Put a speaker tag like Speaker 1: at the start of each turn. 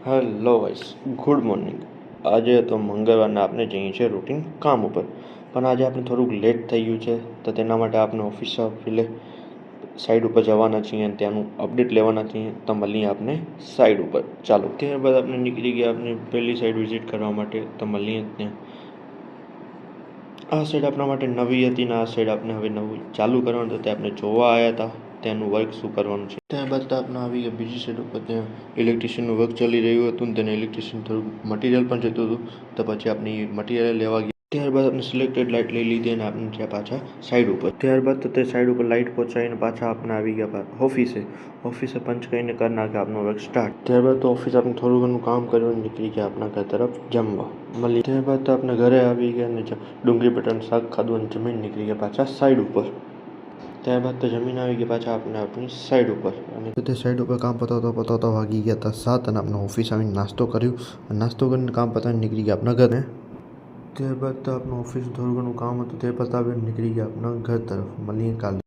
Speaker 1: Hello guys, good morning. આજે તો મંગળવારના આપણે જઈએ છીએ રૂટીન કામ ઉપર, પણ આજે આપણે થોડુંક લેટ થઈ ગયું છે, તો તેના માટે આપણે ઓફિસ સાઈડ ઉપર જવાના છીએ અને ત્યાંનું અપડેટ લેવાના છીએ। તો મળીએ આપણે સાઈડ ઉપર, ચાલો। ત્યારબાદ આપણે નીકળી ગયા આપણે પહેલી સાઈડ વિઝિટ કરવા માટે, તો મળીએ ત્યાં। આ સાઈડ આપણા માટે નવી હતી ને આ સાઈડ આપણે હવે નવું ચાલુ કરવાનું હતું, તે આપણે જોવા આવ્યા હતા તેનું વર્ક શું કરવાનું છે। ત્યારબાદ તો આપણે આવી ગયા બીજી સાઈડ ઉપર, ત્યાં ઇલેક્ટ્રિશિયનનું વર્ક ચાલી રહ્યું હતું ને તેને ઇલેક્ટ્રિશિયન થોડું મટીરિયલ પણ જતું હતું, તો પછી આપણે મટીરિયલ લેવા ગયા। ત્યારબાદ આપણે સિલેક્ટેડ લાઇટ લઈ લીધી અને આપણે ત્યાં પાછા સાઈડ ઉપર। ત્યારબાદ તો તે સાઈડ ઉપર લાઇટ પહોંચાડીને પાછા આપણે આવી ગયા ઓફિસે પંચ કરીને કરી નાખ્યા આપનો વર્ક સ્ટાર્ટ। ત્યારબાદ તો ઓફિસ આપણે થોડું ઘણું કામ કર્યું નીકળી ગયા આપણા ઘર તરફ જમવા મળી। ત્યારબાદ તો આપણે ઘરે આવી ગયા અને ડુંગળી બટાટાનું શાક ખાધું અને જમીન નીકળી ગયા પાછા સાઈડ ઉપર। ત્યારબાદ તો જમીન આવી ગયા પાછા આપણે આપણી સાઈડ ઉપર, અને તે સાઈડ ઉપર કામ પતાવતા વાગી ગયા હતા 7 અને આપણે ઓફિસ આવીને નાસ્તો કર્યું અને નાસ્તો કરીને કામ પતાવીને નીકળી ગયા આપણા ઘરે। ત્યારબાદ તો આપણું ઓફિસ થોડું ઘણું કામ હતું તે પતાવીને નીકળી ગયા આપણા ઘર તરફ, મળીએ કાલે।